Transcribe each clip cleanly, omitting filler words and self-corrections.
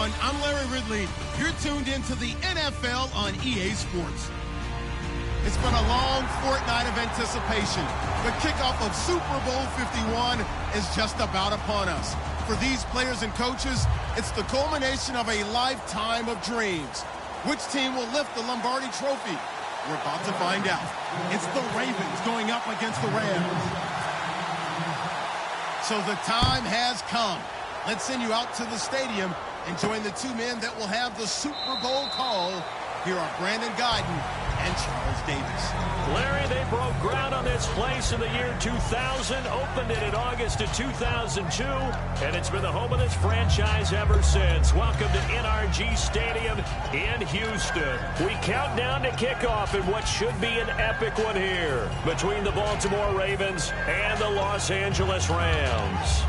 everyone. I'm Larry Ridley. You're tuned into the NFL on EA Sports. It's been a long fortnight of anticipation. The kickoff of Super Bowl 51 is just about upon us. For these players and coaches, it's the culmination of a lifetime of dreams. Which team will lift the Lombardi Trophy? We're about to find out. It's the Ravens going up against the Rams. So the time has come. Let's send you out to the stadium and join the two men that will have the Super Bowl call. Here are Brandon Guyton and Charles Davis. Larry, they broke ground on this place in the year 2000, opened it in August of 2002, and it's been the home of this franchise ever since. Welcome to NRG Stadium in Houston. We count down to kickoff in what should be an epic one here between the Baltimore Ravens and the Los Angeles Rams.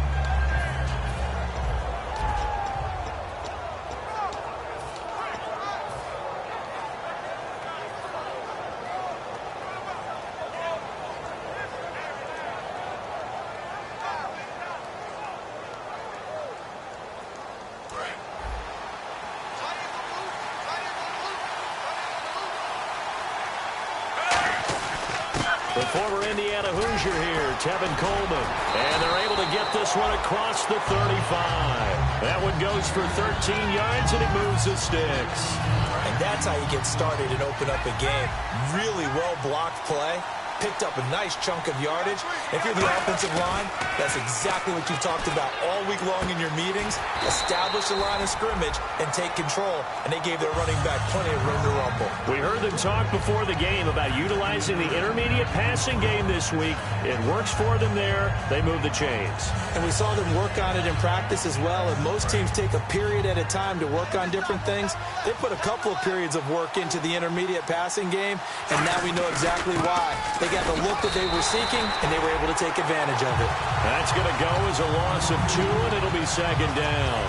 The former Indiana Hoosier here, Tevin Coleman. And they're able to get this one across the 35. That one goes for 13 yards, and it moves the sticks. And that's how you get started and open up a game. Really well-blocked play. Picked up a nice chunk of yardage. If you're the offensive line, that's exactly what you talked about all week long in your meetings. Establish a line of scrimmage and take control. And they gave their running back plenty of room to rumble. We heard them talk before the game about utilizing the intermediate passing game this week. It works for them there. They move the chains. And we saw them work on it in practice as well. And most teams take a period at a time to work on different things. They put a couple of periods of work into the intermediate passing game, and now we know exactly why. They got the look that they were seeking, and they were able to take advantage of it. That's going to go as a loss of 2, and it'll be second down.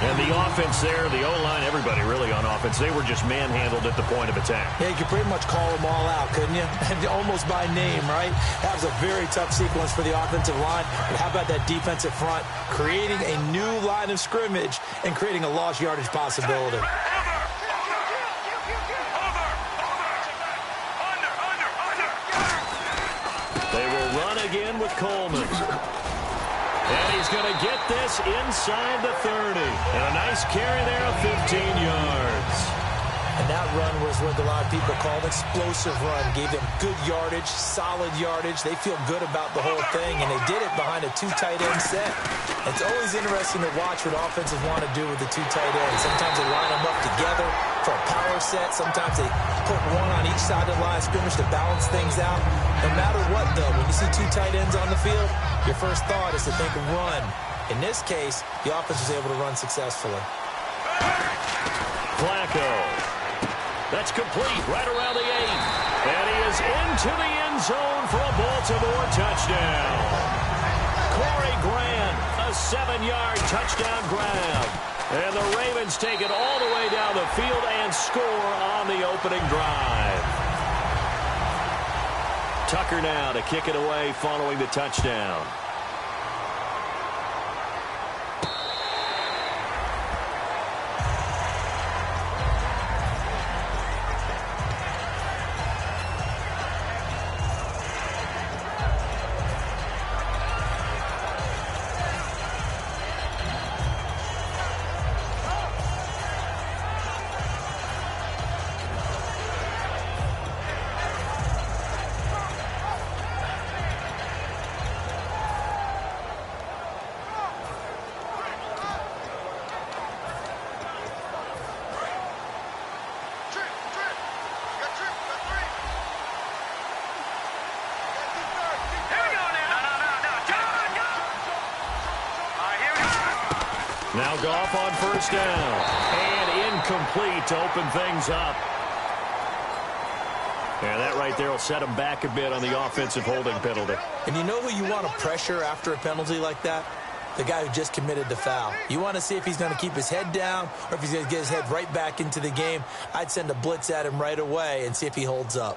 And the offense there, the O-line, everybody really on offense, they were just manhandled at the point of attack. Yeah, you could pretty much call them all out, couldn't you? Almost by name, right? That was a very tough sequence for the offensive line. But how about that defensive front, creating a new line of scrimmage and creating a lost yardage possibility? They will run again with Coleman. And he's going to get this inside the 30. And a nice carry there of 15 yards. And that run was what a lot of people call an explosive run. Gave them good yardage, solid yardage. They feel good about the whole thing, and they did it behind a 2 tight end set. It's always interesting to watch what offenses want to do with the 2 tight ends. Sometimes they line them up together for a power set. Sometimes they put one on each side of the line of scrimmage to balance things out. No matter what, though, when you see 2 tight ends on the field, your first thought is to think of run. In this case, the offense was able to run successfully. Flacco. That's complete right around the 8. And he is into the end zone for a Baltimore touchdown. Corey Grant, a 7-yard touchdown grab. And the Ravens take it all the way down the field and score on the opening drive. Tucker now to kick it away following the touchdown. Now Goff on first down. And incomplete to open things up. And that right there will set him back a bit on the offensive holding penalty. And you know who you want to pressure after a penalty like that? The guy who just committed the foul. You want to see if he's going to keep his head down or if he's going to get his head right back into the game. I'd send a blitz at him right away and see if he holds up.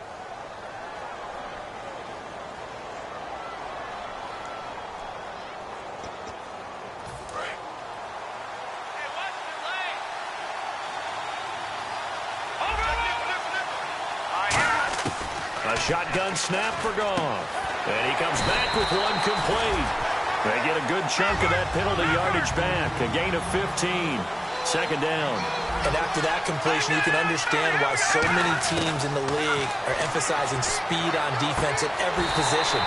Shotgun snap for Goff. And he comes back with one complete. They get a good chunk of that penalty yardage back. A gain of 15. Second down. And after that completion, you can understand why so many teams in the league are emphasizing speed on defense at every position.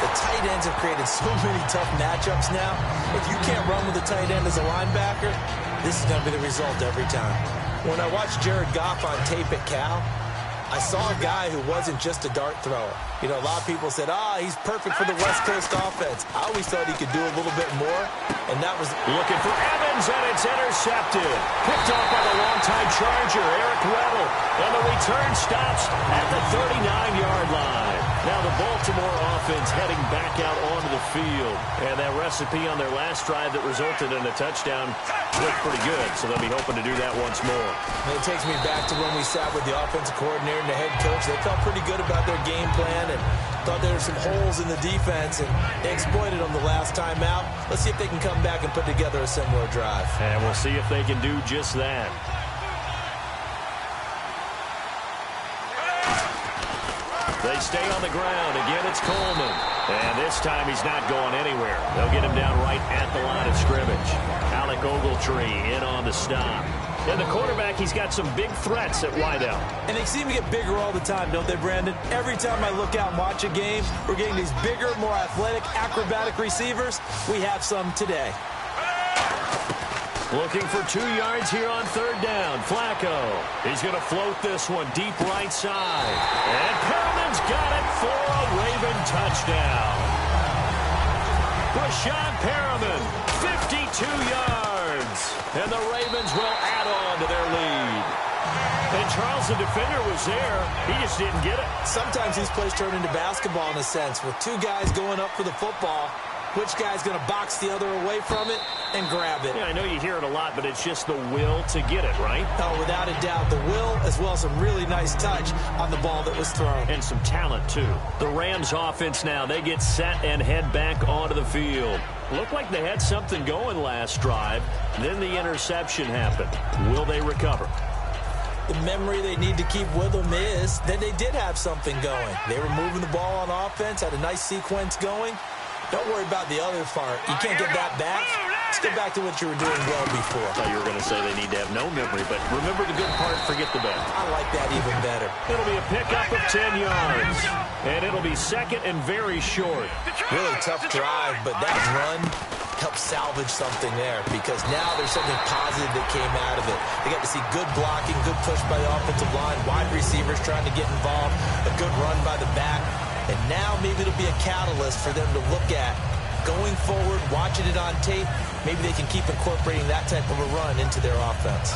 The tight ends have created so many tough matchups now. If you can't run with a tight end as a linebacker, this is going to be the result every time. When I watched Jared Goff on tape at Cal, I saw a guy who wasn't just a dart thrower. You know, a lot of people said, he's perfect for the West Coast offense. I always thought he could do a little bit more, and that was... Looking for Evans, and it's intercepted. Picked off by the longtime Charger, Eric Weddle. And the return stops at the 39-yard line. Now the Baltimore offense heading back out onto the field. And that recipe on their last drive that resulted in a touchdown looked pretty good, so they'll be hoping to do that once more. And it takes me back to when we sat with the offensive coordinator and the head coach. They felt pretty good about their game plan and thought there were some holes in the defense, and they exploited them the last time out. Let's see if they can come back and put together a similar drive. And we'll see if they can do just that. They stay on the ground. Again, it's Coleman. And this time he's not going anywhere. They'll get him down right at the line of scrimmage. Alec Ogletree in on the stop. And the quarterback, he's got some big threats at wideout. And they seem to get bigger all the time, don't they, Brandon? Every time I look out and watch a game, we're getting these bigger, more athletic, acrobatic receivers. We have some today. Looking for 2 yards here on third down. Flacco. He's going to float this one deep right side. And Perriman's got it for a Raven touchdown. Rashad Perriman, 52 yards. And the Ravens will add on to their lead. And Charles, the defender, was there. He just didn't get it. Sometimes these plays turn into basketball in a sense. With 2 guys going up for the football, which guy's going to box the other away from it and grab it? Yeah, I know you hear it a lot, but it's just the will to get it, right? Oh, without a doubt. The will, as well as some really nice touch on the ball that was thrown. And some talent, too. The Rams offense now, they get set and head back onto the field. Looked like they had something going last drive. Then the interception happened. Will they recover? The memory they need to keep with them is that they did have something going. They were moving the ball on offense, had a nice sequence going. Don't worry about the other part. You can't get that back. Let's get back to what you were doing well before. I thought you were going to say they need to have no memory, but remember the good part, forget the bad. I like that even better. It'll be a pickup of 10 yards, and it'll be second and very short. Really tough drive, but that run helped salvage something there because now there's something positive that came out of it. They got to see good blocking, good push by the offensive line, wide receivers trying to get involved, a good run by the back. And now maybe it'll be a catalyst for them to look at going forward, watching it on tape. Maybe they can keep incorporating that type of a run into their offense.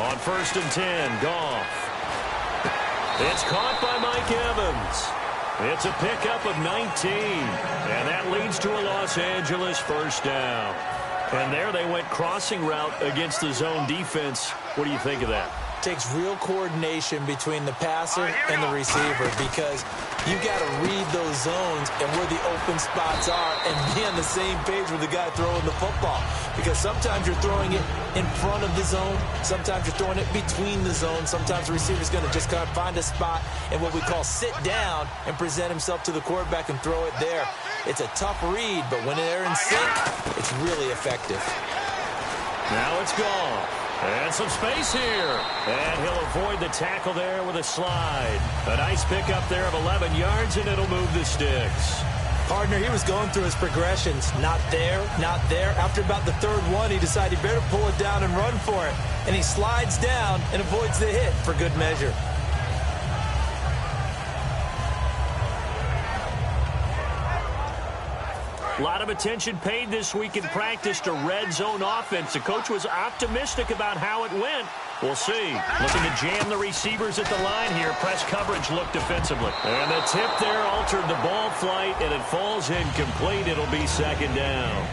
On 1st and 10, Goff. It's caught by Mike Evans. It's a pickup of 19. And that leads to a Los Angeles first down. And there they went crossing route against the zone defense. What do you think of that? Takes real coordination between the passer and the receiver because you got to read those zones and where the open spots are and be on the same page with the guy throwing the football. Because sometimes you're throwing it in front of the zone. Sometimes you're throwing it between the zones. Sometimes the receiver's going to just kind of find a spot and what we call sit down and present himself to the quarterback and throw it there. It's a tough read, but when they're in sync, it's really effective. Now it's gone. And some space here. And he'll avoid the tackle there with a slide. A nice pickup there of 11 yards, and it'll move the sticks. Partner, he was going through his progressions. Not there, not there. After about the third one, he decided he better pull it down and run for it. And he slides down and avoids the hit for good measure. A lot of attention paid this week in practice to red zone offense. The coach was optimistic about how it went. We'll see. Looking to jam the receivers at the line here. Press coverage look defensively. And the tip there altered the ball flight, and it falls incomplete. It'll be second down.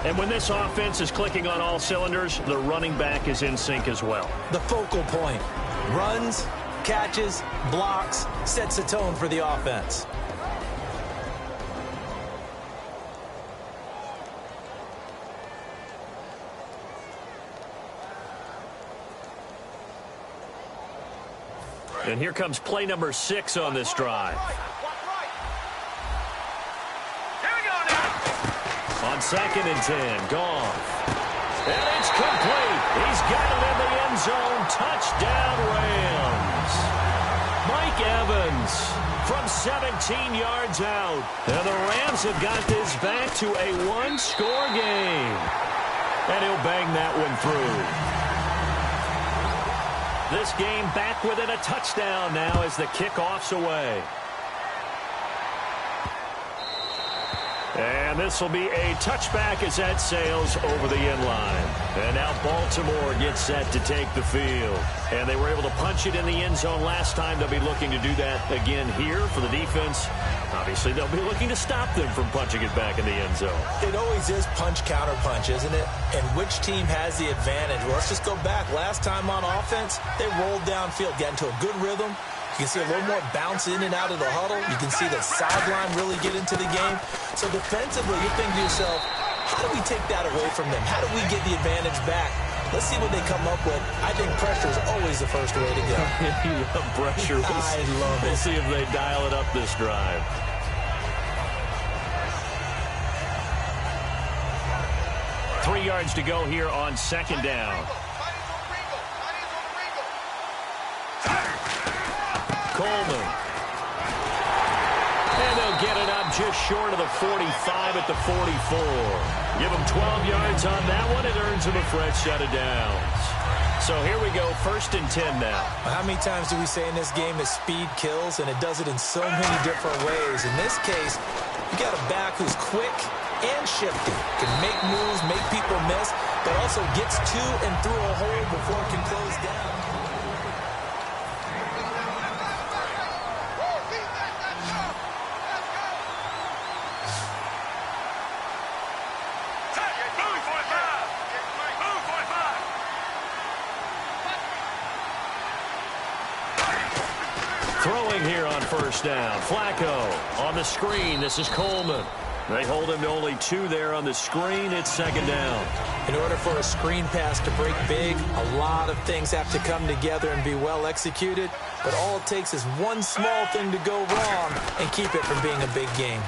And when this offense is clicking on all cylinders, the running back is in sync as well. The focal point. Runs, catches, blocks, sets a tone for the offense. And here comes play number 6 on this drive. On 2nd and 10, Goff. And it's complete. He's got it in the end zone. Touchdown, Rams. Mike Evans from 17 yards out. And the Rams have got this back to a 1-score game. And he'll bang that one through. This game back within a touchdown now as the kickoff's away. And this will be a touchback as that sails over the end line. And now Baltimore gets set to take the field. And they were able to punch it in the end zone last time. They'll be looking to do that again here for the defense. Obviously, they'll be looking to stop them from punching it back in the end zone. It always is punch-counter-punch, isn't it? And which team has the advantage? Well, let's just go back. Last time on offense, they rolled downfield, got into a good rhythm. You can see a little more bounce in and out of the huddle. You can see the sideline really get into the game. So defensively, you think to yourself, how do we take that away from them? How do we get the advantage back? Let's see what they come up with. I think pressure is always the first way to go. You love pressure. I love it. We'll see if they dial it up this drive. Three yards to go here on 2nd down. Coleman. And they'll get it up just short of the 45 at the 44. Give them 12 yards on that one. It earns them a fresh set of downs. So here we go, 1st and 10 now. How many times do we say in this game that speed kills, and it does it in so many different ways? In this case, you got a back who's quick and shifty, can make moves, make people miss, but also gets to and through a hole before it can close down. Throwing here on 1st down. Flacco on the screen. This is Coleman. They hold him to only 2 there on the screen. It's 2nd down. In order for a screen pass to break big, a lot of things have to come together and be well executed. But all it takes is one small thing to go wrong and keep it from being a big game.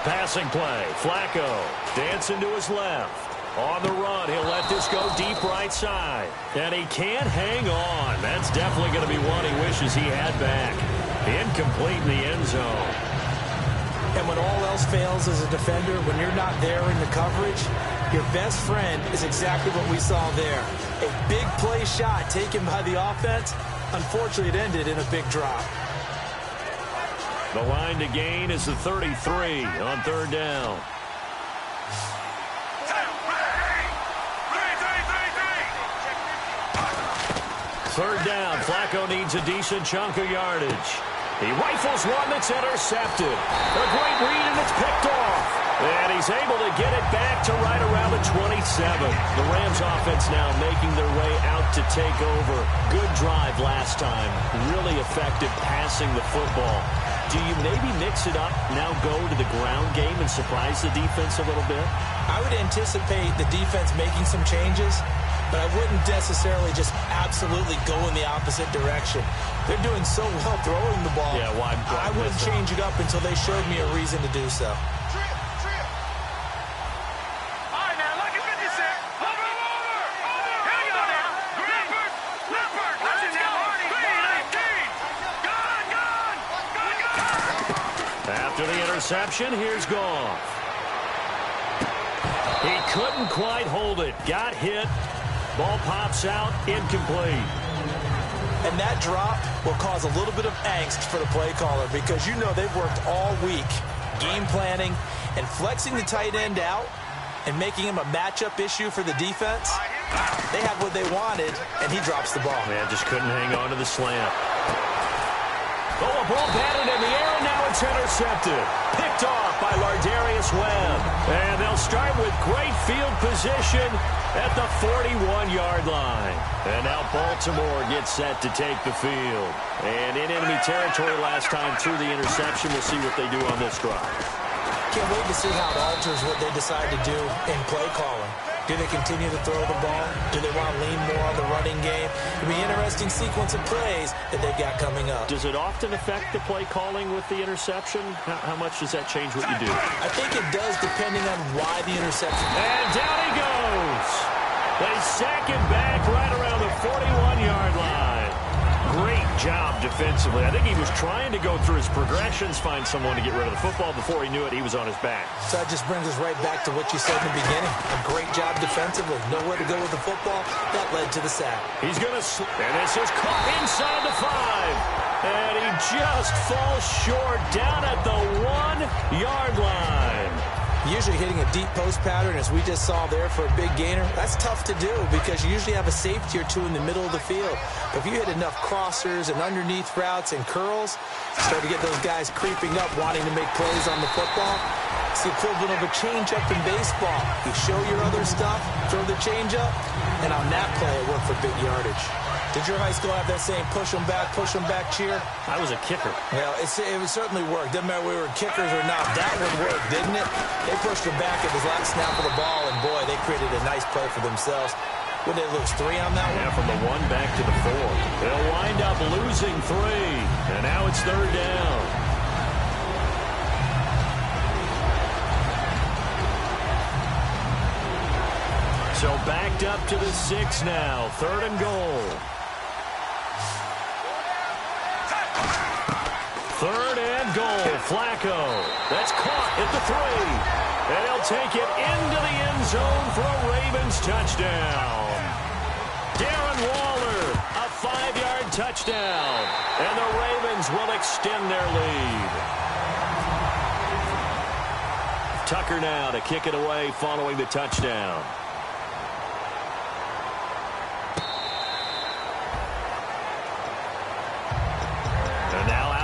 Passing play. Flacco dancing to his left. On the run, he'll let this go deep right side. And he can't hang on. That's definitely going to be one he wishes he had back. Incomplete in the end zone. And when all else fails as a defender, when you're not there in the coverage, your best friend is exactly what we saw there. A big play shot taken by the offense. Unfortunately, it ended in a big drop. The line to gain is the 33 on 3rd down. Third down, Flacco needs a decent chunk of yardage. He rifles one that's intercepted. A great read, and it's picked off. And he's able to get it back to right around the 27. The Rams offense now making their way out to take over. Good drive last time. Really effective passing the football. Do you maybe mix it up, now go to the ground game and surprise the defense a little bit? I would anticipate the defense making some changes, but I wouldn't necessarily just absolutely go in the opposite direction. They're doing so well throwing the ball. Yeah, why I wouldn't change it up until they showed me a reason to do so. After the interception, here's Goff. He couldn't quite hold it. Got hit. Ball pops out. Incomplete. And that drop will cause a little bit of angst for the play caller because you know they've worked all week game planning and flexing the tight end out and making him a matchup issue for the defense. They had what they wanted, and he drops the ball. Man, just couldn't hang on to the slant. Oh, a ball batted in the air, and now it's intercepted. Picked off by Lardarius Webb. And they'll start with great field position at the 41-yard line. And now Baltimore gets set to take the field. And in enemy territory last time through the interception. We'll see what they do on this drive. Can't wait to see how it alters what they decide to do in play calling. Do they continue to throw the ball? Do they want to lean more on the running game? It'll be an interesting sequence of plays that they've got coming up. Does it often affect the play calling with the interception? How much does that change what you do? I think it does, depending on why the interception. And down he goes. They sack him back right around the 41-yard line. Great job defensively. I think he was trying to go through his progressions, find someone to get rid of the football. Before he knew it, he was on his back. So that just brings us right back to what you said in the beginning. A great job defensively. Nowhere to go with the football. That led to the sack. He's going to... And this is caught inside the 5. And he just falls short down at the 1-yard line. Usually hitting a deep post pattern, as we just saw there for a big gainer, that's tough to do because you usually have a safety or two in the middle of the field. But if you hit enough crossers and underneath routes and curls, you start to get those guys creeping up, wanting to make plays on the football. It's the equivalent of a change-up in baseball. You show your other stuff, throw the change-up, and on that play, it worked for big yardage. Did your high school have that saying, push them back cheer? I was a kicker. Well, it would certainly work. Doesn't matter whether we were kickers or not. That would work, didn't it? They pushed him back at his last snap of the ball, and boy, they created a nice play for themselves. Would they lose 3 on that one? Yeah, from the 1 back to the 4. They'll wind up losing 3. And now it's 3rd down. So backed up to the 6 now. 3rd and goal. 3rd and goal. Flacco. That's caught at the 3. And he'll take it into the end zone for a Ravens touchdown. Darren Waller, a 5-yard touchdown. And the Ravens will extend their lead. Tucker now to kick it away following the touchdown.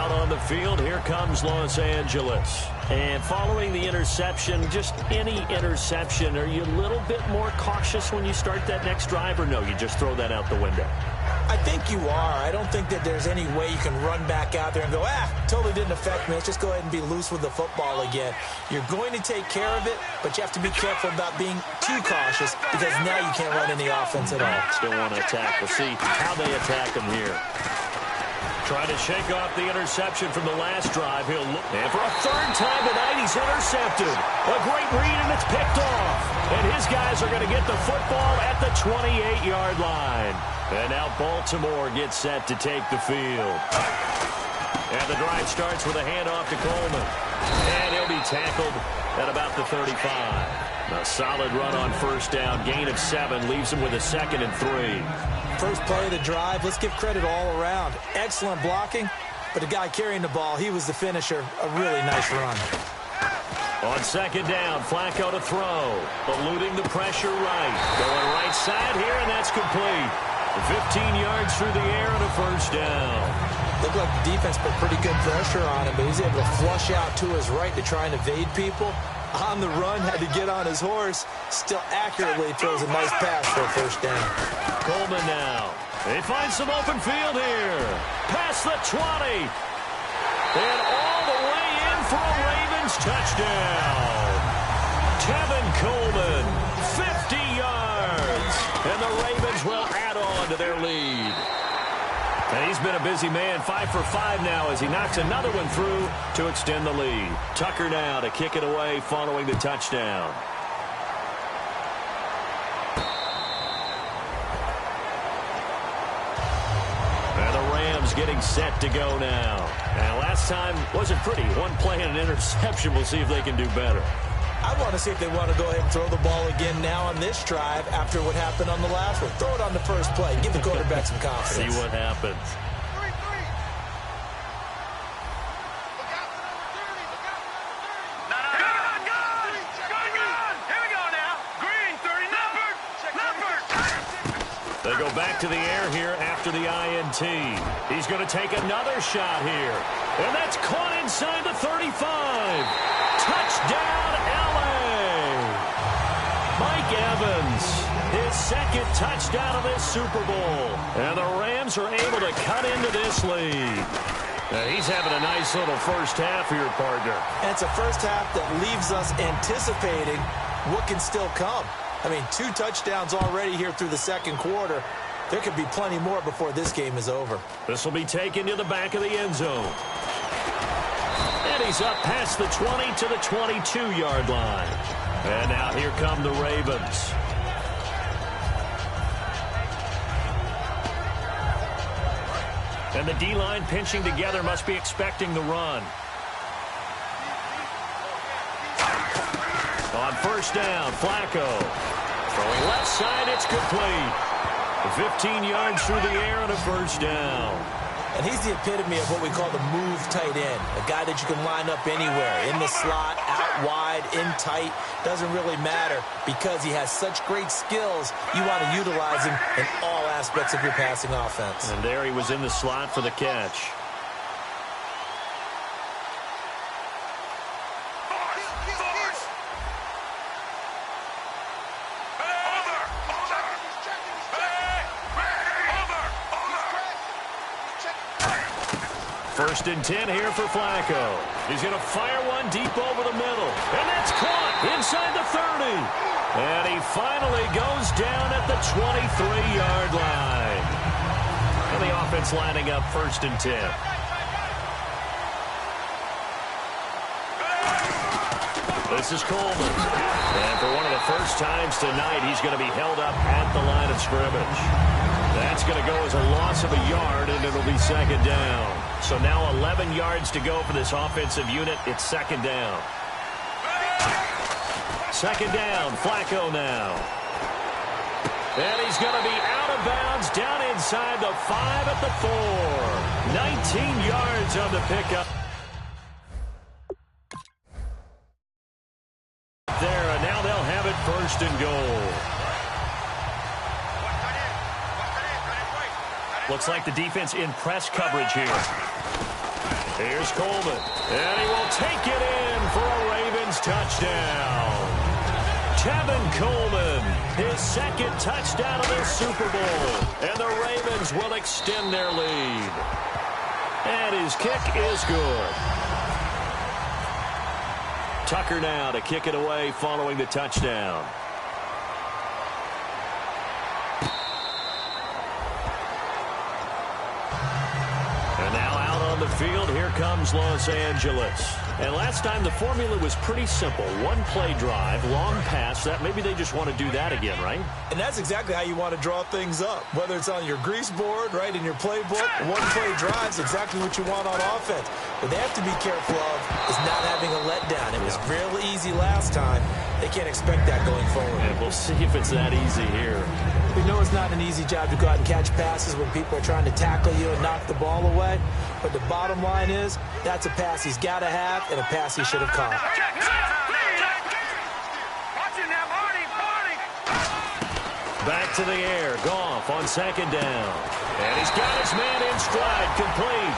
On the field, here comes Los Angeles. And following the interception, just any interception, are you a little bit more cautious when you start that next drive, or no, you just throw that out the window? I think you are. I don't think that there's any way you can run back out there and go, totally didn't affect me. Let's just go ahead and be loose with the football again. You're going to take care of it, but you have to be careful about being too cautious because now you can't run any offense at all. Still want to attack. We'll see how they attack them here. Trying to shake off the interception from the last drive. He'll look. And for a 3rd time tonight, he's intercepted. A great read, and it's picked off. And his guys are going to get the football at the 28-yard line. And now Baltimore gets set to take the field. And the drive starts with a handoff to Coleman. And he'll be tackled at about the 35. A solid run on 1st down. Gain of 7 leaves him with a 2nd and 3. First play of the drive, let's give credit all around. Excellent blocking, but the guy carrying the ball, he was the finisher. A really nice run. On 2nd down, Flacco to throw. Eluding the pressure right. Going right side here, and that's complete. 15 yards through the air and a 1st down. Looked like the defense put pretty good pressure on him, but he's able to flush out to his right to try and evade people. On the run, had to get on his horse. Still accurately throws a nice pass for a 1st down. Coleman now. They find some open field here. Past the 20. And all the way in for a Ravens touchdown. Tevin Coleman, 50 yards. And the Ravens will add on to their lead. And he's been a busy man, 5 for 5 now as he knocks another one through to extend the lead. Tucker now to kick it away following the touchdown. And the Rams getting set to go now. And last time wasn't pretty. 1 play and an interception. We'll see if they can do better. I want to see if they want to go ahead and throw the ball again now on this drive after what happened on the last one. Throw it on the first play. Give the quarterback some confidence. See what happens. They go back to the air here after the INT. He's going to take another shot here. And that's caught inside the 35. Touchdown, LA. Mike Evans, his 2nd touchdown of this Super Bowl. And the Rams are able to cut into this lead. He's having a nice little first half for your partner. And it's a first half that leaves us anticipating what can still come. I mean, 2 touchdowns already here through the second quarter. There could be plenty more before this game is over. This will be taken to the back of the end zone. And he's up past the 20 to the 22-yard line. And now here come the Ravens. And the D-line pinching together must be expecting the run. On first down, Flacco. Throwing left side, it's complete. 15 yards through the air on a first down. And he's the epitome of what we call the move tight end. A guy that you can line up anywhere. In the slot, out wide, in tight. Doesn't really matter because he has such great skills. You want to utilize him in all aspects of your passing offense. And there he was in the slot for the catch. First and 10 here for Flacco. He's going to fire one deep over the middle. And that's caught inside the 30. And he finally goes down at the 23-yard line. And the offense lining up first and 10. This is Coleman. And for one of the first times tonight, he's going to be held up at the line of scrimmage. That's going to go as a loss of a yard, and it'll be second down. So now 11 yards to go for this offensive unit. It's second down. Second down, Flacco now. And he's going to be out of bounds down inside the 5 at the 4. 19 yards on the pickup. There, and now they'll have it first and goal. Looks like the defense in press coverage here. Here's Coleman. And he will take it in for a Ravens touchdown. Tevin Coleman, his second touchdown of this Super Bowl. And the Ravens will extend their lead. And his kick is good. Tucker now to kick it away following the touchdown. And now out on the field, here comes Los Angeles. And last time the formula was pretty simple. One play drive, long pass. That maybe they just want to do that again, right? And that's exactly how you want to draw things up. Whether it's on your grease board, right, in your playbook, one play drive's exactly what you want on offense. What they have to be careful of is not having a letdown. It was real easy last time. They can't expect that going forward. And we'll see if it's that easy here. We know it's not an easy job to go out and catch passes when people are trying to tackle you and knock the ball away. But the bottom line is, that's a pass he's got to have and a pass he should have caught. Back to the air. Goff on second down. And he's got his man in stride. Complete.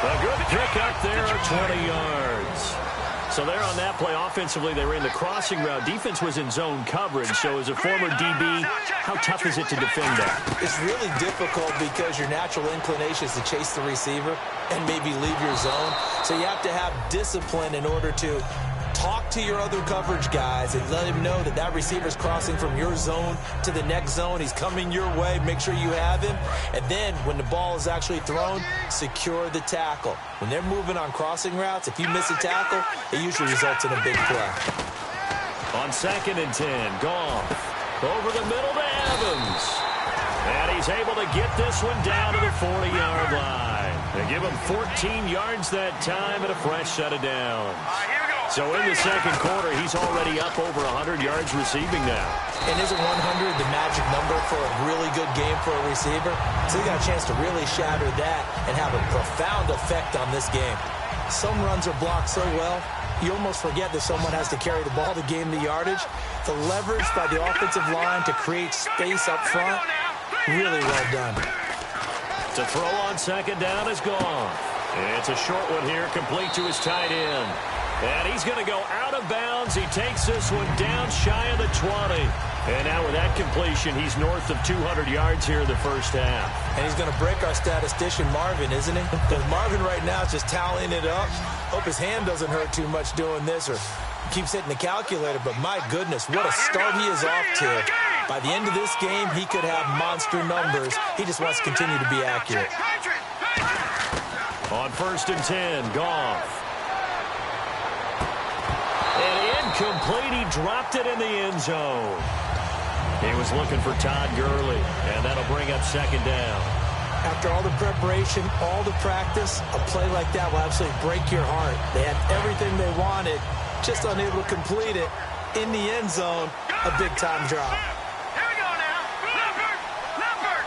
A good pick up there at 20 yards. So there on that play, offensively, they ran the crossing route. Defense was in zone coverage. So as a former DB, how tough is it to defend that? It's really difficult because your natural inclination is to chase the receiver and maybe leave your zone. So you have to have discipline in order to talk to your other coverage guys and let him know that that receiver's crossing from your zone to the next zone. He's coming your way. Make sure you have him. And then when the ball is actually thrown, secure the tackle. When they're moving on crossing routes, if you miss a tackle, it usually results in a big play. On second and 10, Goff over the middle to Evans. And he's able to get this one down to the 40-yard line. They give him 14 yards that time and a fresh set of downs. So in the second quarter, he's already up over 100 yards receiving now. And isn't 100 the magic number for a really good game for a receiver? So he got a chance to really shatter that and have a profound effect on this game. Some runs are blocked so well, you almost forget that someone has to carry the ball to gain the yardage. The leverage by the offensive line to create space up front, really well done. To throw on second down is gone. It's a short one here, complete to his tight end. And he's going to go out of bounds. He takes this one down shy of the 20. And now with that completion, he's north of 200 yards here in the first half. And he's going to break our statistician, Marvin, isn't he? Because Marvin right now is just tallying it up. Hope his hand doesn't hurt too much doing this, or Keeps hitting the calculator, but my goodness, what a start he is off to. By the end of this game, he could have monster numbers. He just wants to continue to be accurate. On 1st and 10, Goff. And incomplete. He dropped it in the end zone. He was looking for Todd Gurley, and that'll bring up 2nd down. After all the preparation, all the practice, a play like that will absolutely break your heart. They had everything they wanted, just unable to complete it. In the end zone, a big-time drop. Here we go now. Leopard.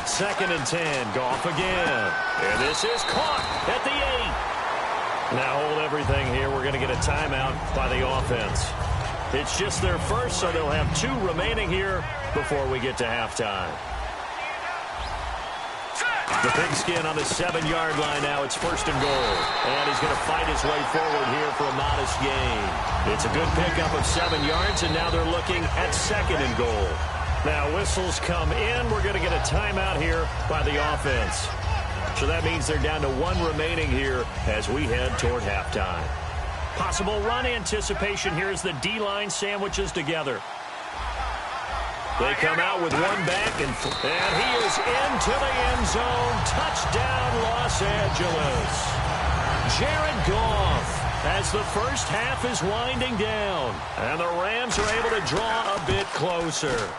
2nd and 10, Goff again. And this is caught at the 8. Now hold everything here. We're going to get a timeout by the offense. It's just their first, so they'll have 2 remaining here before we get to halftime. The pigskin on the 7-yard line now. It's 1st and goal. And he's going to fight his way forward here for a modest gain. It's a good pickup of 7 yards, and now they're looking at 2nd and goal. Now whistles come in. We're going to get a timeout here by the offense. So that means they're down to 1 remaining here as we head toward halftime. Possible run anticipation here as the D-line sandwiches together. They come out with 1 back, and he is into the end zone. Touchdown, Los Angeles. Jared Goff, as the first half is winding down, and the Rams are able to draw a bit closer.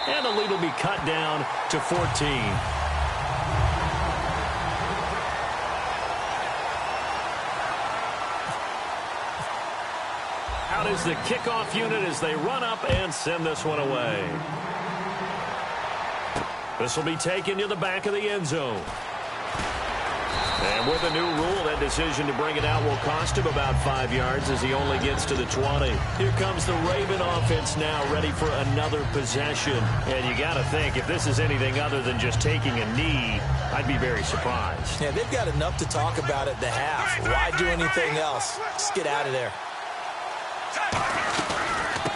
And the lead will be cut down to 14. Out is the kickoff unit as they run up and send this one away. This will be taken to the back of the end zone. And with a new rule, that decision to bring it out will cost him about 5 yards as he only gets to the 20. Here comes the Raven offense now, ready for another possession. And you got to think, if this is anything other than just taking a knee, I'd be very surprised. Yeah, they've got enough to talk about at the half. Why do anything else? Just get out of there.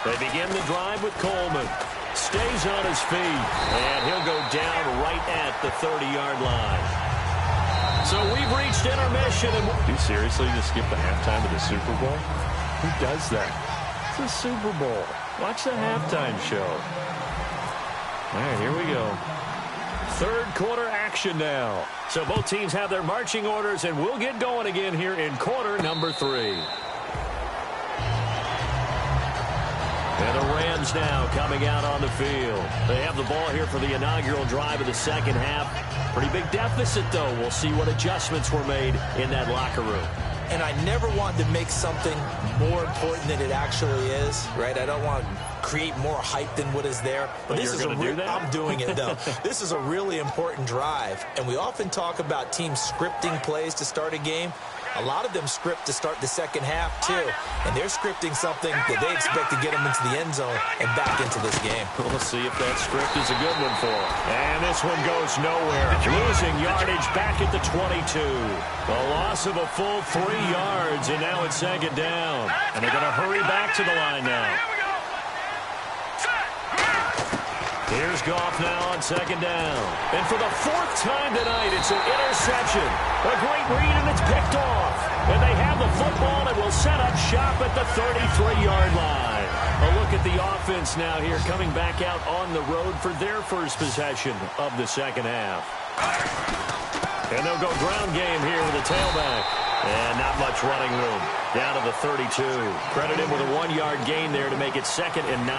They begin the drive with Coleman. Stays on his feet, and he'll go down right at the 30-yard line. So we've reached intermission. And do you seriously just skip the halftime of the Super Bowl? Who does that? It's the Super Bowl. Watch the halftime show. All right, here we go. 3rd quarter action now. So both teams have their marching orders, and we'll get going again here in quarter number 3. And the Rams now coming out on the field. They have the ball here for the inaugural drive of the 2nd half. Pretty big deficit, though. We'll see what adjustments were made in that locker room. And I never want to make something more important than it actually is, right? I don't want to create more hype than what is there. But this is going to do that? I'm doing it, though. This is a really important drive. And we often talk about teams scripting plays to start a game. A lot of them script to start the 2nd half, too. And they're scripting something that they expect to get them into the end zone and back into this game. We'll see if that script is a good one for them. And this one goes nowhere. Losing yardage back at the 22. A loss of a full 3 yards, and now it's 2nd down. And they're going to hurry back to the line now. Here's Goff now on 2nd down. And for the 4th time tonight, it's an interception. A great read, and it's picked off. And they have the football and will set up shop at the 33-yard line. A look at the offense now here, coming back out on the road for their first possession of the 2nd half. And they'll go ground game here with a tailback. And not much running room. Down to the 32. Credit him with a 1-yard gain there to make it 2nd and 9.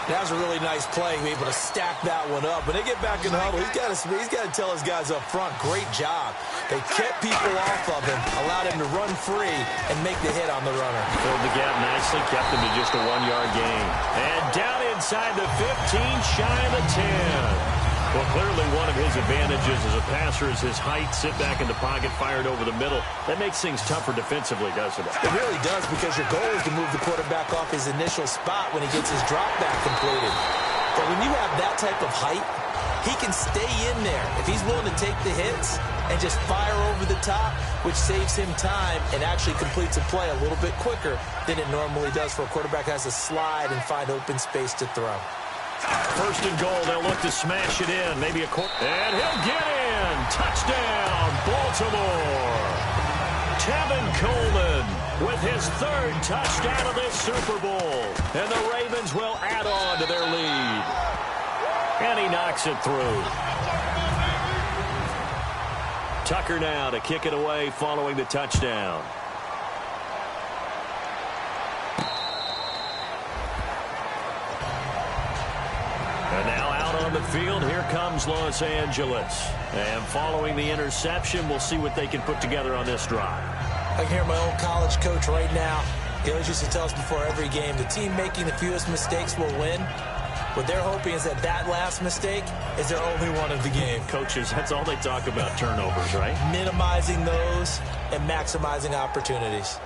That was a really nice play, able to stack that one up. When they get back in the huddle, he's got to tell his guys up front, great job. They kept people off of him, allowed him to run free, and make the hit on the runner. Filled the gap nicely, kept him to just a 1-yard gain. And down inside the 15, shy of the 10. Well, clearly one of his advantages as a passer is his height, sit back in the pocket, fired over the middle. That makes things tougher defensively, doesn't it? It really does, because your goal is to move the quarterback off his initial spot when he gets his drop back completed. But when you have that type of height, he can stay in there. If he's willing to take the hits and just fire over the top, which saves him time and actually completes a play a little bit quicker than it normally does for a quarterback who has to slide and find open space to throw. 1st and goal. They'll look to smash it in. Maybe a quarter. And he'll get in. Touchdown, Baltimore. Tevin Coleman with his third touchdown of this Super Bowl. And the Ravens will add on to their lead. And he knocks it through. Tucker now to kick it away following the touchdown. And now out on the field, here comes Los Angeles. And following the interception, we'll see what they can put together on this drive. I can hear my old college coach right now. He always used to tell us before every game, the team making the fewest mistakes will win. What they're hoping is that that last mistake is their only one of the game. Coaches, that's all they talk about, turnovers, right? Minimizing those and maximizing opportunities.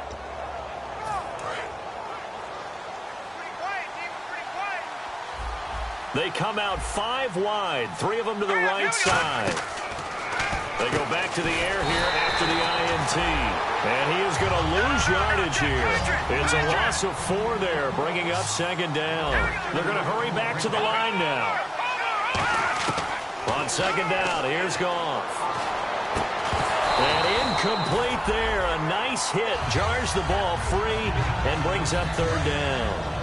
They come out 5 wide, 3 of them to the right side. They go back to the air here after the INT. And he is going to lose yardage here. It's a loss of 4 there, bringing up second down. They're going to hurry back to the line now. On second down, here's Goff. And incomplete there. A nice hit. Jars the ball free and brings up third down.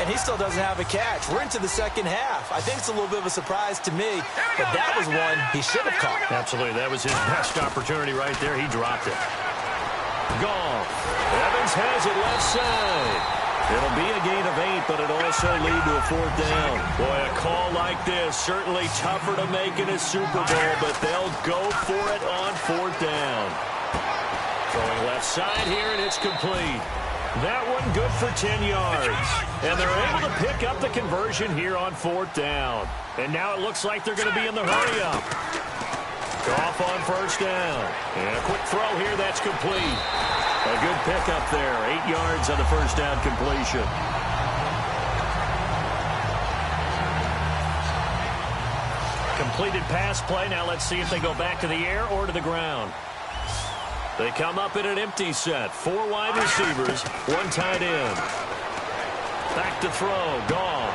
And he still doesn't have a catch. We're into the second half. I think it's a little bit of a surprise to me, but that was one he should have caught. Absolutely. That was his best opportunity right there. He dropped it. Goff. Evans has it left side. It'll be a gain of 8, but it'll also lead to a fourth down. Boy, a call like this, certainly tougher to make in a Super Bowl, but they'll go for it on fourth down. Throwing left side here, and it's complete. That one good for 10 yards. And they're able to pick up the conversion here on fourth down. And now it looks like they're going to be in the hurry-up. Goff on first down. And a quick throw here, that's complete. A good pickup there. 8 yards on the first down completion. Completed pass play. Now let's see if they go back to the air or to the ground. They come up in an empty set. 4 wide receivers, 1 tight end. Back to throw, Goff.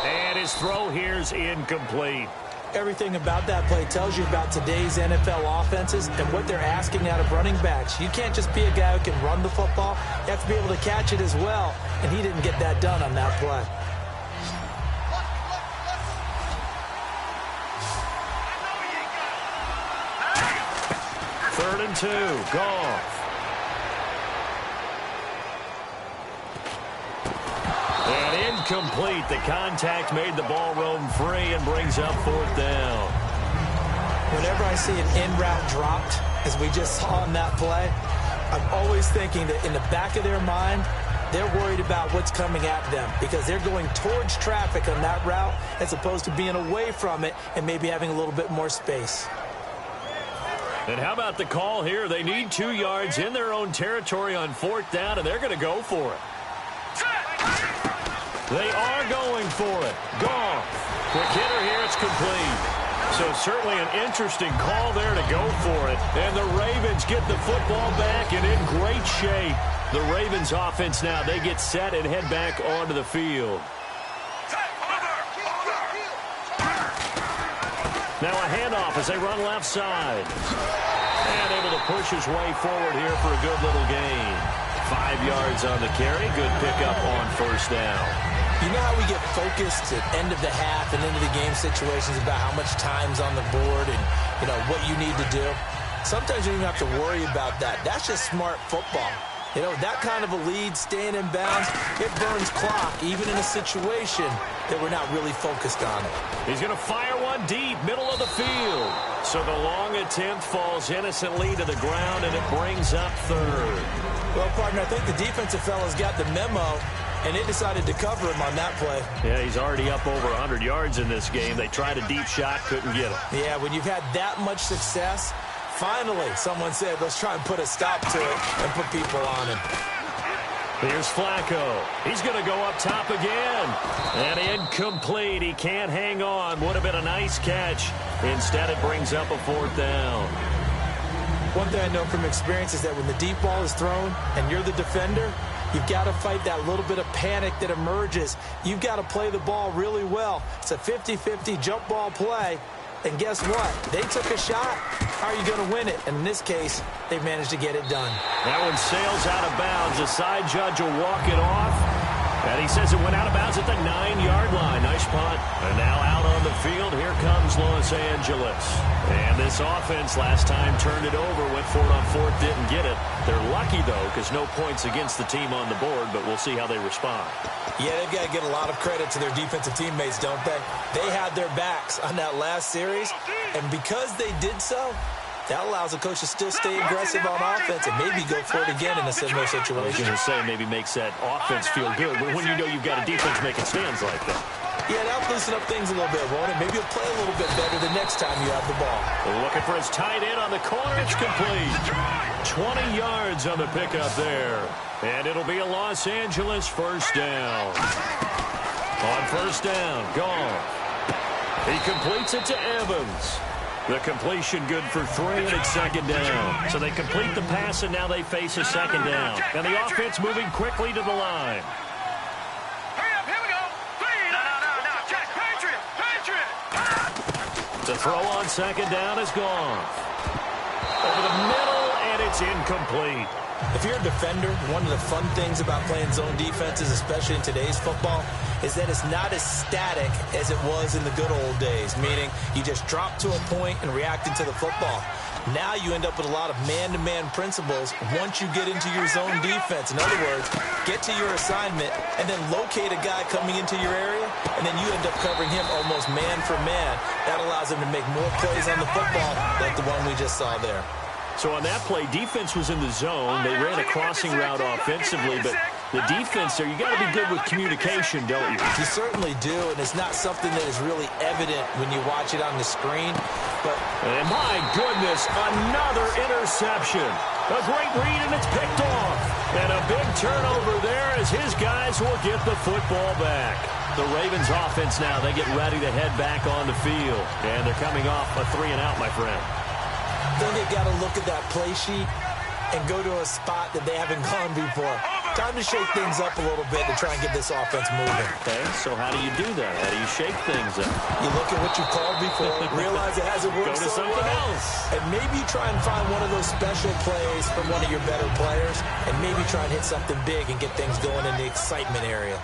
And his throw here's incomplete. Everything about that play tells you about today's NFL offenses and what they're asking out of running backs. You can't just be a guy who can run the football. You have to be able to catch it as well, and he didn't get that done on that play. Third and 2, Goff. And incomplete. The contact made the ball roam free and brings up fourth down. Whenever I see an in-route dropped, as we just saw in that play, I'm always thinking that in the back of their mind, they're worried about what's coming at them because they're going towards traffic on that route as opposed to being away from it and maybe having a little bit more space. And how about the call here? They need 2 yards in their own territory on fourth down, and they're going to go for it. They are going for it. Goff. Quick hitter here. It's complete. So certainly an interesting call there to go for it. And the Ravens get the football back and in great shape. The Ravens offense now, they get set and head back onto the field. Now a handoff as they run left side. And able to push his way forward here for a good little gain. 5 yards on the carry. Good pickup on first down. You know how we get focused at end of the half and into the game situations about how much time's on the board and, you know, what you need to do? Sometimes you don't even have to worry about that. That's just smart football. You know, that kind of a lead, staying in bounds, it burns clock, even in a situation that we're not really focused on it. He's going to fire one deep, middle of the field. So the long attempt falls innocently to the ground, and it brings up third. Well, partner, I think the defensive fellas got the memo, and they decided to cover him on that play. Yeah, he's already up over 100 yards in this game. They tried a deep shot, couldn't get him. Yeah, when you've had that much success, finally, someone said, let's try and put a stop to it and put people on him. Here's Flacco. He's going to go up top again. And incomplete. He can't hang on. Would have been a nice catch. Instead, it brings up a fourth down. One thing I know from experience is that when the deep ball is thrown and you're the defender, you've got to fight that little bit of panic that emerges. You've got to play the ball really well. It's a 50-50 jump ball play. And guess what? They took a shot. How are you going to win it? And in this case, they've managed to get it done. That one sails out of bounds. The side judge will walk it off. And he says it went out of bounds at the 9-yard line. Nice punt. And now out on the field, here comes Los Angeles. And this offense last time turned it over, went for it on fourth, didn't get it. They're lucky, though, because no points against the team on the board, but we'll see how they respond. Yeah, they've got to give a lot of credit to their defensive teammates, don't they? They had their backs on that last series, and because they did so, that allows the coach to still stay aggressive on offense and maybe go for it again in a similar situation. I was going to say maybe makes that offense feel good, but when you know you've got a defense making stands like that. Yeah, that'll loosen up things a little bit, won't it? Maybe he'll play a little bit better the next time you have the ball. Looking for his tight end on the corner. It's complete. 20 yards on the pickup there. And it'll be a Los Angeles first down. On first down, gone. He completes it to Evans. The completion good for 3, and it's second down. So they complete the pass, and now they face a second down. And the offense moving quickly to the line. Hurry up, here we go. 3, no. Check, Patriot. The throw on second down is gone. Over the middle, and it's incomplete. If you're a defender, one of the fun things about playing zone defenses, especially in today's football, is that it's not as static as it was in the good old days, meaning you just drop to a point and react into the football. Now you end up with a lot of man-to-man principles once you get into your zone defense. In other words, get to your assignment and then locate a guy coming into your area, and then you end up covering him almost man for man. That allows him to make more plays on the football like the one we just saw there. So on that play, defense was in the zone. They ran a crossing route offensively, but the defense there, you got to be good with communication, don't you? You certainly do, and it's not something that is really evident when you watch it on the screen. And my goodness, another interception. A great read, and it's picked off. And a big turnover there as his guys will get the football back. The Ravens offense now, they get ready to head back on the field. And they're coming off a 3-and-out, my friend. I think they've got to look at that play sheet and go to a spot that they haven't gone before. Time to shake things up a little bit to try and get this offense moving. Okay, so how do you do that? How do you shake things up? You look at what you called before, realize it hasn't worked Go to something else. And maybe try and find one of those special plays from one of your better players, and maybe try and hit something big and get things going in the excitement area.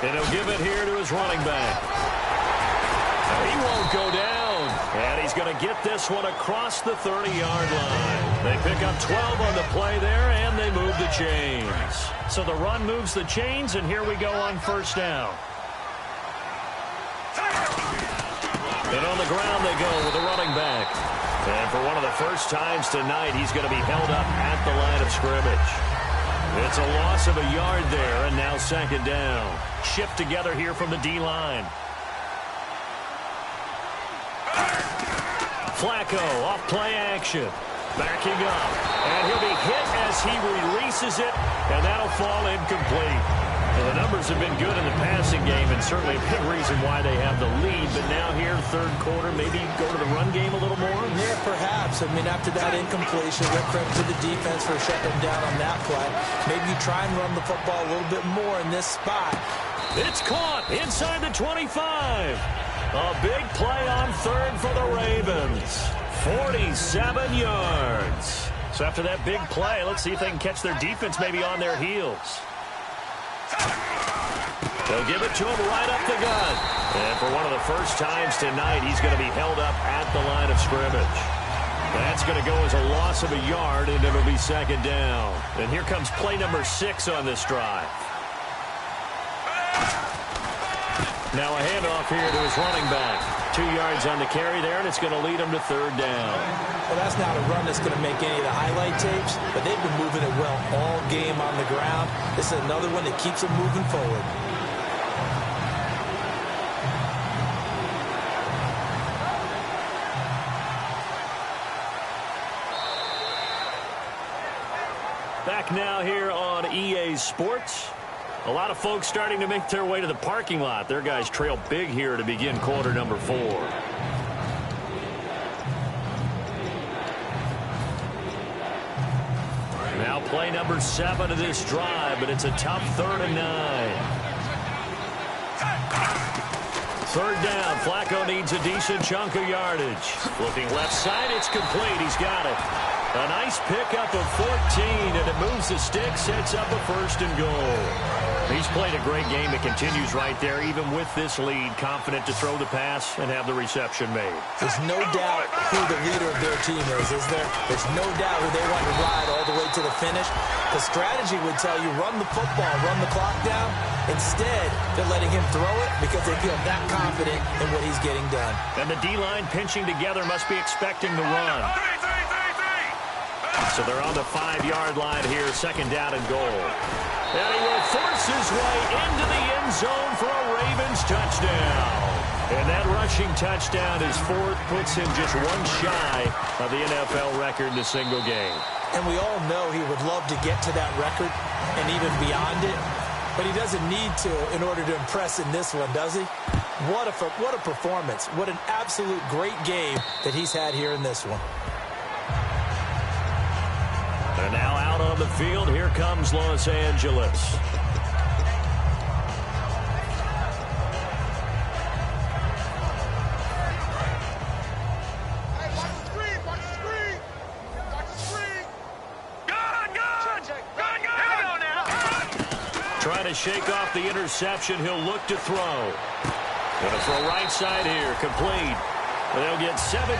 And he'll give it here to his running back. He won't go down. And he's going to get this one across the 30-yard line. They pick up 12 on the play there, and they move the chains. So the run moves the chains, and here we go on first down. And on the ground they go with the running back. And for one of the first times tonight, he's going to be held up at the line of scrimmage. It's a loss of a yard there, and now second down. Shift together here from the D-line. Flacco off play action. Backing up. And he'll be hit as he releases it, and that'll fall incomplete. Well, the numbers have been good in the passing game, and certainly a big reason why they have the lead. But now here, third quarter, maybe go to the run game a little more? Yeah, perhaps. I mean, after that incompletion, we'll credit to the defense for shutting them down on that play. Maybe you try and run the football a little bit more in this spot. It's caught inside the 25. A big play on third for the Ravens. 47 yards. So after that big play, let's see if they can catch their defense maybe on their heels. They'll give it to him right up the gut. And for one of the first times tonight, he's going to be held up at the line of scrimmage. That's going to go as a loss of a yard, and it'll be second down. And here comes play number 6 on this drive. Now a handoff here to his running back. 2 yards on the carry there, and it's going to lead him to third down. Well, that's not a run that's going to make any of the highlight tapes, but they've been moving it well all game on the ground. This is another one that keeps them moving forward. Back now here on EA Sports. A lot of folks starting to make their way to the parking lot. Their guys trail big here to begin quarter number 4. Now play number 7 of this drive, but it's a tough 3rd and 9. Third down. Flacco needs a decent chunk of yardage. Looking left side, it's complete. He's got it. A nice pickup of 14, and it moves the stick, sets up a 1st and goal. He's played a great game. It continues right there, even with this lead, confident to throw the pass and have the reception made. There's no doubt who the leader of their team is there? There's no doubt who they want to ride all the way to the finish. The strategy would tell you run the football, run the clock down. Instead, they're letting him throw it because they feel that confident in what he's getting done. And the D-line pinching together must be expecting the run. So they're on the 5-yard line here, 2nd down and goal. And he will force his way into the end zone for a Ravens touchdown. And that rushing touchdown is 4th, puts him just one shy of the NFL record in a single game. And we all know he would love to get to that record and even beyond it. But he doesn't need to in order to impress in this one, does he? What a performance. What an absolute great game that he's had here in this one. And now out on the field, here comes Los Angeles. Trying to shake off the interception. He'll look to throw. Going to throw right side here. Complete. They'll get 17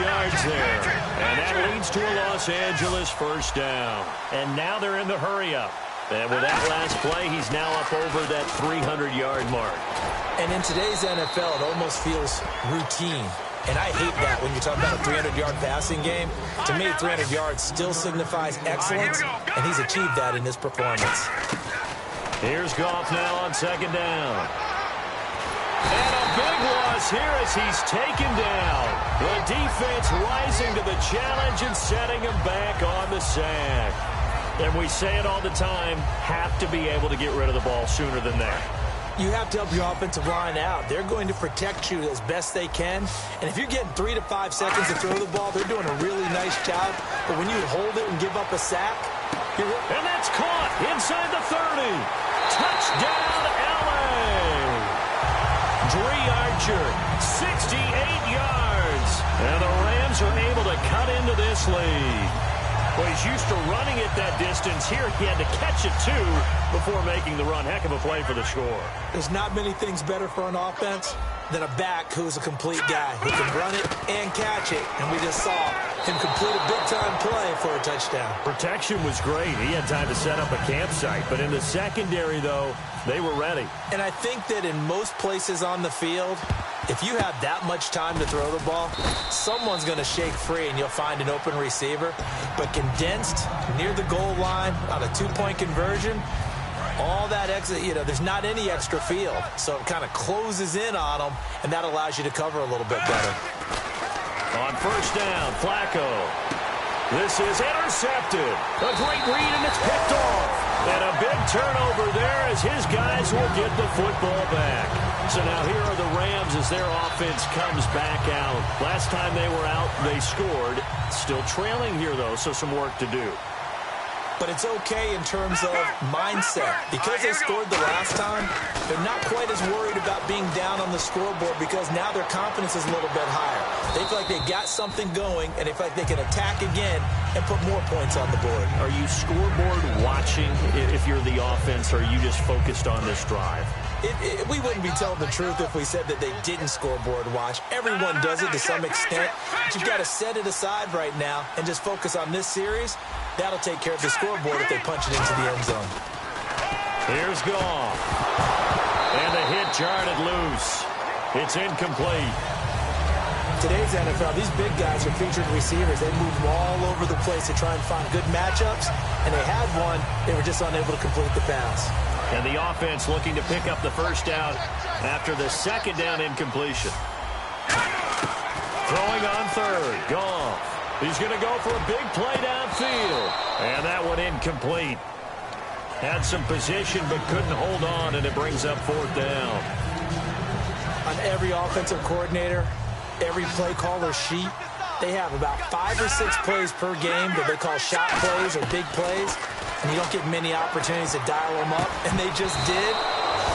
yards there. And that leads to a Los Angeles 1st down. And now they're in the hurry-up. And with that last play, he's now up over that 300-yard mark. And in today's NFL, it almost feels routine. And I hate that when you talk about a 300-yard passing game. To me, 300 yards still signifies excellence, and he's achieved that in this performance. Here's Goff now on 2nd down. And a big loss here as he's taken down. The defense rising to the challenge and setting him back on the sack. And we say it all the time, have to be able to get rid of the ball sooner than that. You have to help your offensive line out. They're going to protect you as best they can. And if you're getting 3 to 5 seconds to throw the ball, they're doing a really nice job. But when you hold it and give up a sack, and that's caught inside the 30. Touchdown, LA. Dre Archer, 68 yards. And the Rams are able to cut into this lead. Well, he's used to running it that distance. Here he had to catch it, too, before making the run. Heck of a play for the score. There's not many things better for an offense than a back who's a complete guy who can run it and catch it. And we just saw him complete a big-time play for a touchdown. Protection was great. He had time to set up a campsite. But in the secondary, though, they were ready. And I think that in most places on the field, if you have that much time to throw the ball, someone's going to shake free and you'll find an open receiver. But condensed near the goal line on a 2-point conversion, all that exit, there's not any extra field. So it kind of closes in on them, and that allows you to cover a little bit better. On 1st down, Flacco. This is intercepted. A great read, and it's picked off. And a big turnover there as his guys will get the football back. So now here are the Rams as their offense comes back out. Last time they were out, they scored. Still trailing here, though, so some work to do. But it's okay in terms of mindset. Because they scored the last time, they're not quite as worried about being down on the scoreboard because now their confidence is a little bit higher. They feel like they got something going, and they feel like they can attack again and put more points on the board. Are you scoreboard watching if you're the offense, or are you just focused on this drive? We wouldn't be telling the truth if we said that they didn't scoreboard watch. Everyone does it to some extent. But you've got to set it aside right now and just focus on this series. That'll take care of the scoreboard if they punch it into the end zone. Here's Goff. And the hit jarred it loose. It's incomplete. Today's NFL, these big guys are featured receivers. They move all over the place to try and find good matchups. And they had one. They were just unable to complete the pass. And the offense looking to pick up the 1st down after the 2nd down incompletion. Throwing on 3rd. Goff. He's going to go for a big play downfield. And that one incomplete. Had some position but couldn't hold on, and it brings up 4th down. On every offensive coordinator, every play caller sheet, they have about 5 or 6 plays per game that they call shot plays or big plays. And you don't get many opportunities to dial them up, and they just did.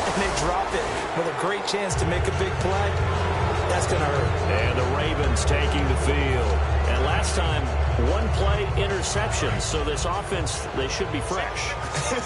and they drop it with a great chance to make a big play, that's going to hurt. And the Ravens taking the field. And last time, one play interception. So this offense, they should be fresh.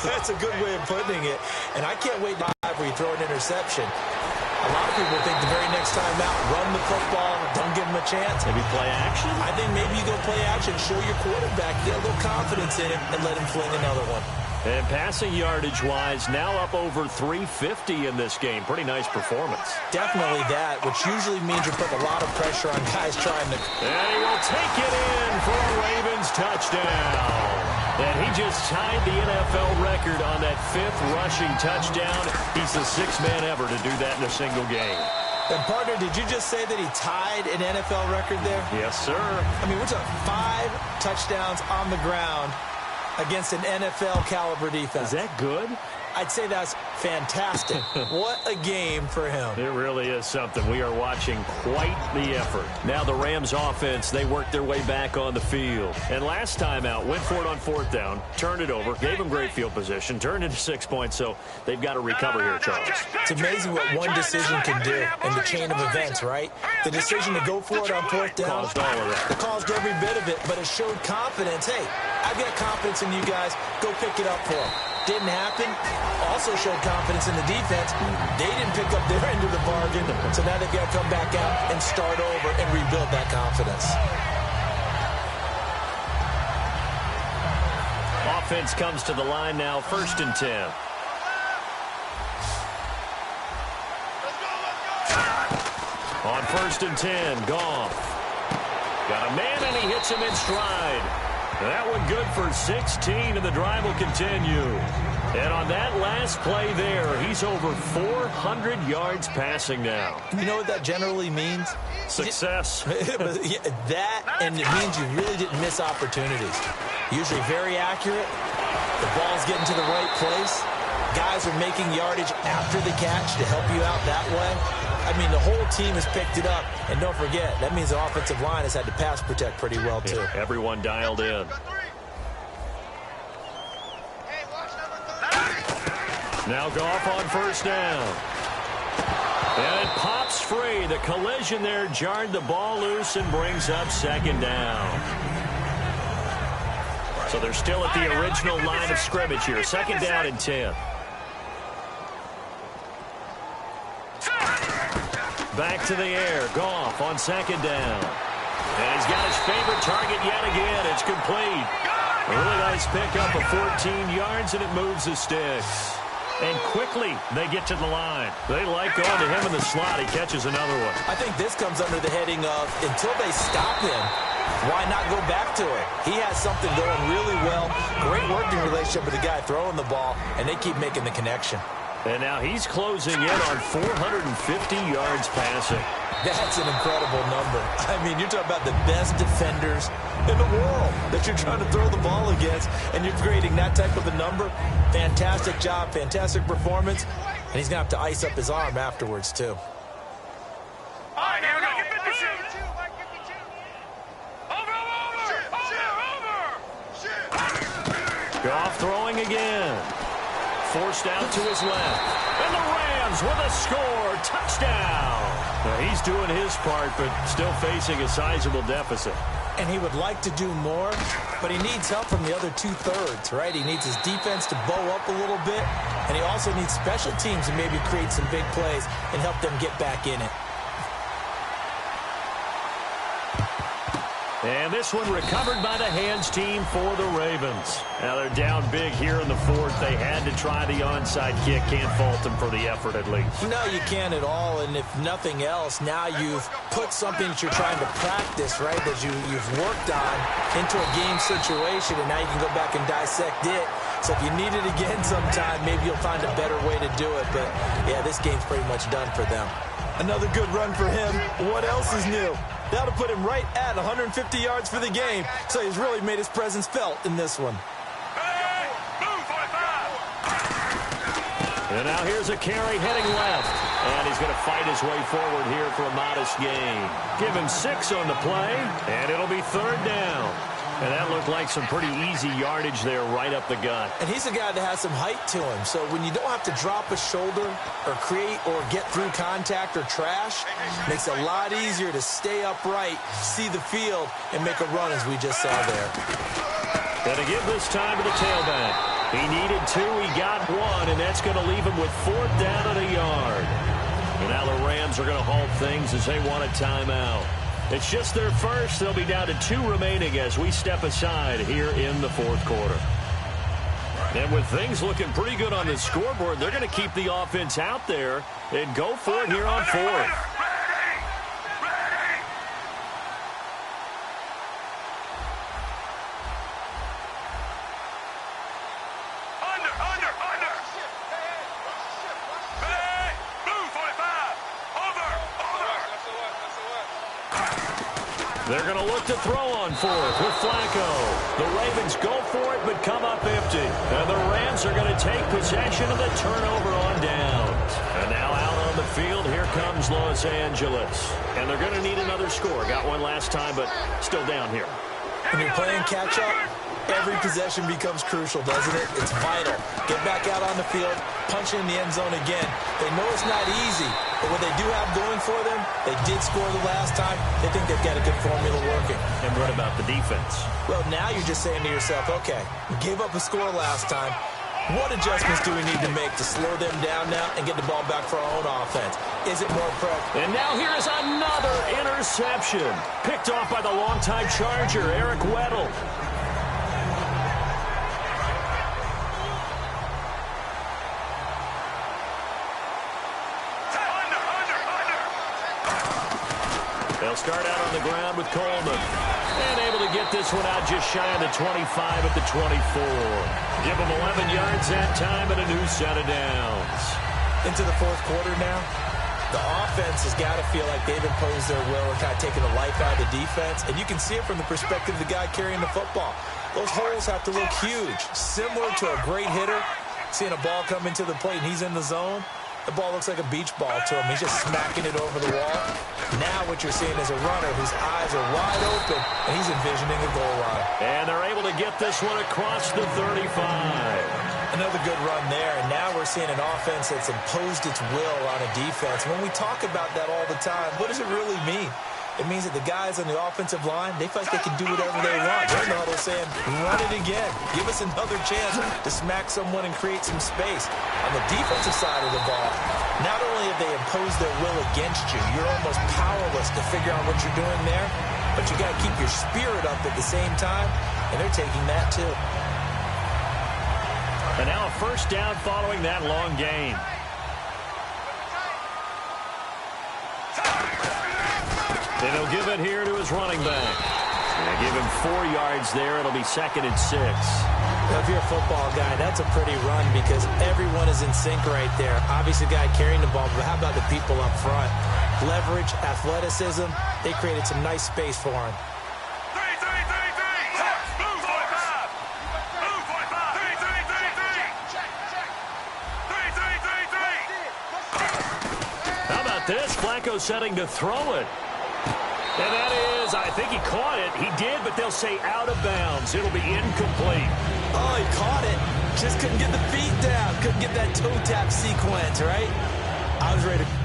That's a good way of putting it. And I can't wait to dive where you throw an interception. A lot of people think the very next time out, run the football, don't give him a chance. Maybe play action? I think maybe you go play action, show your quarterback, get a little confidence in him, and let him fling another one. And passing yardage-wise, now up over 350 in this game. Pretty nice performance. Definitely that, which usually means you're putting a lot of pressure on guys trying to... And he will take it in for a Ravens touchdown. And he just tied the NFL record on that 5th rushing touchdown. He's the 6th man ever to do that in a single game. And, partner, did you just say that he tied an NFL record there? Yes, sir. I mean, we're talking 5 touchdowns on the ground against an NFL-caliber defense. Is that good? I'd say that's fantastic. What a game for him. It really is something. We are watching quite the effort. Now the Rams offense, they worked their way back on the field. And last time out, went for it on 4th down, turned it over, gave them great field position, turned into 6 points, so they've got to recover here, Charles. It's amazing what one decision can do in the chain of events, right? The decision to go for it on 4th down. Caused all of that. It caused every bit of it, but it showed confidence. Hey, I've got confidence in you guys. Go pick it up for them. Didn't happen. Also showed confidence in the defense. They didn't pick up their end of the bargain, so now they've got to come back out and start over and rebuild that confidence. Offense comes to the line now, 1st and 10. On 1st and 10, Goff. Got a man, and he hits him in stride. That one good for 16, and the drive will continue. And on that last play there, he's over 400 yards passing now. You know what that generally means? Success. That, and it means you really didn't miss opportunities. Usually very accurate. The ball's getting to the right place. Guys are making yardage after the catch to help you out that way. I mean, the whole team has picked it up. And don't forget, that means the offensive line has had to pass protect pretty well, too. Yeah, everyone dialed in. Now Goff on 1st down. And it pops free. The collision there jarred the ball loose and brings up 2nd down. So they're still at the original line of scrimmage here. 2nd down and 10. Back to the air. Goff on 2nd down. And he's got his favorite target yet again. It's complete. A really nice pickup of 14 yards, and it moves the sticks. And quickly, they get to the line. They like going to him in the slot. He catches another one. I think this comes under the heading of, until they stop him, why not go back to it? He has something going really well. Great working relationship with the guy throwing the ball, and they keep making the connection. And now he's closing in on 450 yards passing. That's an incredible number. I mean, you're talking about the best defenders in the world that you're trying to throw the ball against, and you're creating that type of a number. Fantastic job, fantastic performance, and he's going to have to ice up his arm afterwards, too. All right, here we go. Goff throwing again. Forced out to his left. And the Rams with a score. Touchdown. Now, he's doing his part, but still facing a sizable deficit. And he would like to do more, but he needs help from the other 2/3, right? He needs his defense to bow up a little bit, and he also needs special teams to maybe create some big plays and help them get back in it. And this one recovered by the hands team for the Ravens. Now they're down big here in the 4th. They had to try the onside kick. Can't fault them for the effort at least. No, you can't at all. And if nothing else, now you've put something that you're trying to practice, right, that you've worked on into a game situation, and now you can go back and dissect it. So if you need it again sometime, maybe you'll find a better way to do it. But, yeah, this game's pretty much done for them. Another good run for him. What else is new? That'll put him right at 150 yards for the game. So he's really made his presence felt in this one. Hey, move, 45. And now here's a carry heading left. And he's going to fight his way forward here for a modest gain. Give him 6 on the play, and it'll be 3rd down. And that looked like some pretty easy yardage there right up the gut. And he's a guy that has some height to him. So when you don't have to drop a shoulder or create or get through contact or trash, makes it a lot easier to stay upright, see the field, and make a run as we just saw there. Going to give this time to the tailback. He needed 2, he got 1, and that's going to leave him with 4th down and a yard. And now the Rams are going to halt things as they want a timeout. It's just their first. They'll be down to 2 remaining as we step aside here in the 4th quarter. And with things looking pretty good on the scoreboard, they're going to keep the offense out there and go for it here on 4th. They're going to look to throw on 4th with Flacco. The Ravens go for it but come up empty. And the Rams are going to take possession of the turnover on downs. And now out on the field, here comes Los Angeles. And they're going to need another score. Got one last time, but still down here. When you're playing catch-up, every possession becomes crucial, doesn't it? It's vital. Get back out on the field, punch in the end zone again. They know it's not easy, but what they do have going for them, they did score the last time. They think they've got a good formula working. And what about the defense? Well, now you're just saying to yourself, okay, we gave up a score last time. What adjustments do we need to make to slow them down now and get the ball back for our own offense? Is it more prep? And now here is another interception. Picked off by the longtime Charger, Eric Weddle. They'll start out on the ground with Coleman. And able to get this one out just shy of the 25 at the 24. Give them 11 yards that time and a new set of downs. Into the 4th quarter now, the offense has got to feel like they've imposed their will and kind of taken the life out of the defense. And you can see it from the perspective of the guy carrying the football. Those holes have to look huge, similar to a great hitter. Seeing a ball come into the plate and he's in the zone, the ball looks like a beach ball to him. He's just smacking it over the wall. Now what you're seeing is a runner whose eyes are wide open, and he's envisioning a goal line. And they're able to get this one across the 35. Another good run there, and now we're seeing an offense that's imposed its will on a defense. When we talk about that all the time, what does it really mean? It means that the guys on the offensive line, they feel like they can do whatever they want. They're in the huddle saying, run it again. Give us another chance to smack someone and create some space. On the defensive side of the ball, not only have they imposed their will against you, you're almost powerless to figure out what you're doing there, but you got to keep your spirit up at the same time, and they're taking that too. And now a first down following that long gain. And he'll give it here to his running back. And give him 4 yards there. It'll be 2nd and 6. Now, if you're a football guy, that's a pretty run because everyone is in sync right there. Obviously, the guy carrying the ball, but how about the people up front? Leverage, athleticism, they created some nice space for him. How about this? Flacco setting to throw it. And that is, I think he caught it. He did, but they'll say out of bounds. It'll be incomplete. Oh, he caught it. Just couldn't get the feet down. Couldn't get that toe tap sequence, right? I was ready to